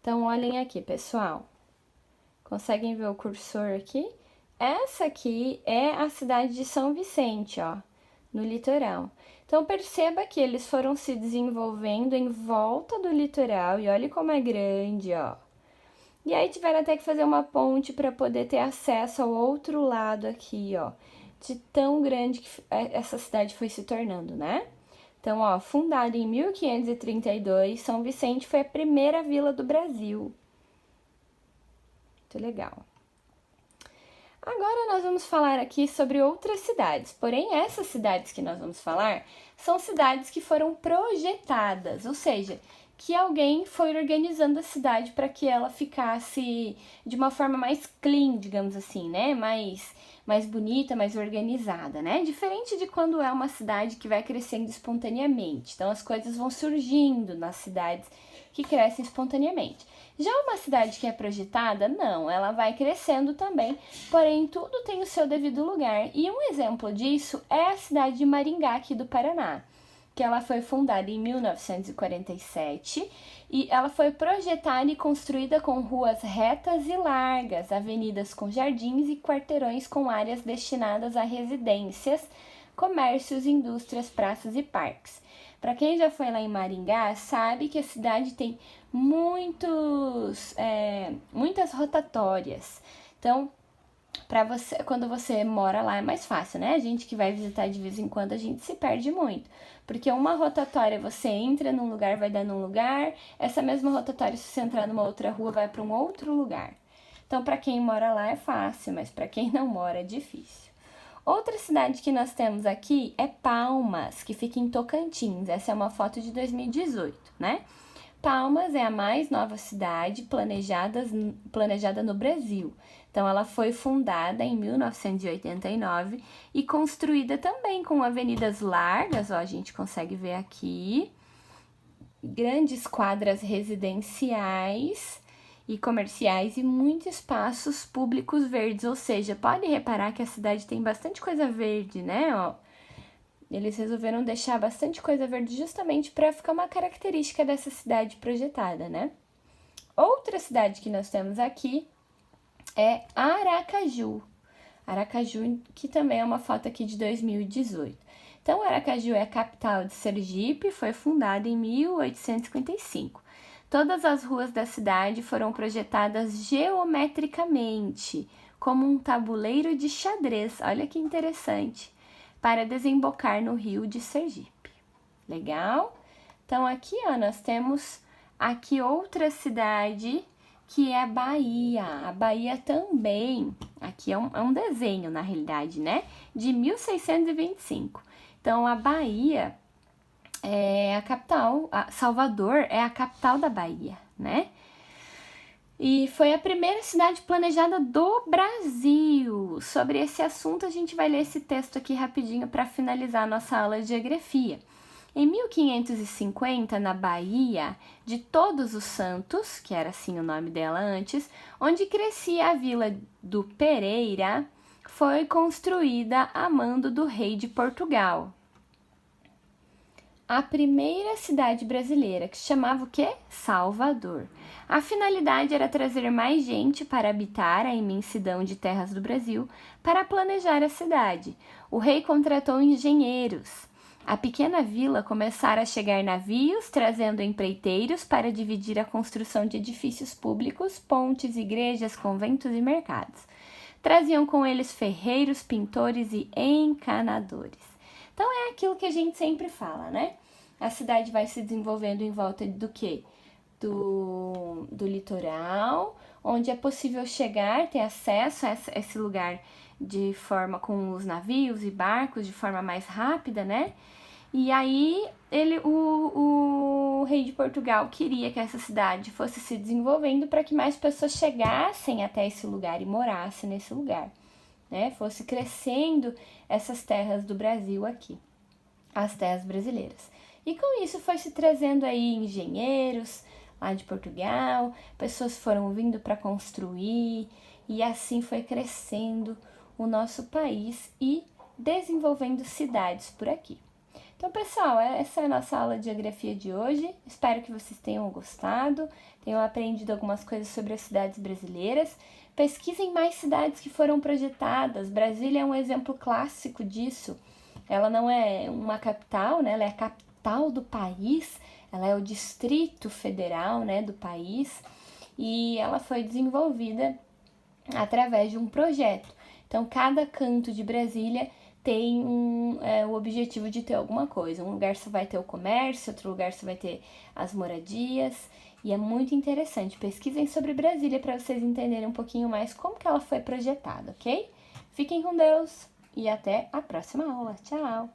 Então, olhem aqui, pessoal. Conseguem ver o cursor aqui? Essa aqui é a cidade de São Vicente, ó, no litoral. Então, perceba que eles foram se desenvolvendo em volta do litoral e olha como é grande, ó. E aí tiveram até que fazer uma ponte para poder ter acesso ao outro lado aqui, ó, de tão grande que essa cidade foi se tornando, né? Então, ó, fundada em 1532, São Vicente foi a primeira vila do Brasil. Muito legal. Agora nós vamos falar aqui sobre outras cidades, porém essas cidades que nós vamos falar são cidades que foram projetadas, ou seja, que alguém foi organizando a cidade para que ela ficasse de uma forma mais clean, digamos assim, né? Mais bonita, mais organizada, né? Diferente de quando é uma cidade que vai crescendo espontaneamente. Então as coisas vão surgindo nas cidades que crescem espontaneamente. Já uma cidade que é projetada, não, ela vai crescendo também, porém tudo tem o seu devido lugar. E um exemplo disso é a cidade de Maringá, aqui do Paraná, que ela foi fundada em 1947 e ela foi projetada e construída com ruas retas e largas, avenidas com jardins e quarteirões com áreas destinadas a residências, comércios, indústrias, praças e parques. Para quem já foi lá em Maringá, sabe que a cidade tem muitas rotatórias. Então, quando você mora lá é mais fácil, né? A gente que vai visitar de vez em quando, a gente se perde muito. Porque uma rotatória, você entra num lugar, vai dar num lugar, essa mesma rotatória, se você entrar numa outra rua, vai para um outro lugar. Então, para quem mora lá é fácil, mas para quem não mora é difícil. Outra cidade que nós temos aqui é Palmas, que fica em Tocantins. Essa é uma foto de 2018, né? Palmas é a mais nova cidade planejada no Brasil. Então, ela foi fundada em 1989 e construída também com avenidas largas, ó, a gente consegue ver aqui, grandes quadras residenciais e comerciais e muitos espaços públicos verdes, ou seja, pode reparar que a cidade tem bastante coisa verde, né, ó. Eles resolveram deixar bastante coisa verde justamente para ficar uma característica dessa cidade projetada, né? Outra cidade que nós temos aqui é Aracaju. Aracaju, que também é uma foto aqui de 2018. Então, Aracaju é a capital de Sergipe, foi fundada em 1855. Todas as ruas da cidade foram projetadas geometricamente, como um tabuleiro de xadrez, olha que interessante, para desembocar no rio de Sergipe. Legal? Então, aqui ó, nós temos aqui outra cidade que é a Bahia. A Bahia também, aqui é um desenho na realidade, né? De 1625. Então, a Bahia é a capital, Salvador é a capital da Bahia, né? E foi a primeira cidade planejada do Brasil. Sobre esse assunto, a gente vai ler esse texto aqui rapidinho para finalizar a nossa aula de geografia. Em 1550, na Bahia de Todos os Santos, que era assim o nome dela antes, onde crescia a vila do Pereira, foi construída a mando do rei de Portugal. A primeira cidade brasileira, que se chamava o quê? Salvador. A finalidade era trazer mais gente para habitar a imensidão de terras do Brasil para planejar a cidade. O rei contratou engenheiros. A pequena vila começara a chegar navios, trazendo empreiteiros para dividir a construção de edifícios públicos, pontes, igrejas, conventos e mercados. Traziam com eles ferreiros, pintores e encanadores. Então, é aquilo que a gente sempre fala, né? A cidade vai se desenvolvendo em volta do quê? Do litoral, onde é possível chegar, ter acesso a esse lugar de forma com os navios e barcos de forma mais rápida, né? E aí o rei de Portugal queria que essa cidade fosse se desenvolvendo para que mais pessoas chegassem até esse lugar e morassem nesse lugar, né? Fosse crescendo essas terras do Brasil aqui, as terras brasileiras. E com isso foi se trazendo aí engenheiros lá de Portugal, pessoas foram vindo para construir e assim foi crescendo o nosso país e desenvolvendo cidades por aqui. Então, Então, pessoal, essa é a nossa aula de geografia de hoje. Espero que vocês tenham gostado, tenham aprendido algumas coisas sobre as cidades brasileiras. Pesquisem mais cidades que foram projetadas. Brasília é um exemplo clássico disso. Ela não é uma capital, né? Ela é a capital do país, ela é o Distrito Federal, né, do país, e ela foi desenvolvida através de um projeto. Então, cada canto de Brasília tem o objetivo de ter alguma coisa. Um lugar só vai ter o comércio, outro lugar só vai ter as moradias, e é muito interessante. Pesquisem sobre Brasília para vocês entenderem um pouquinho mais como que ela foi projetada, ok? Fiquem com Deus e até a próxima aula. Tchau!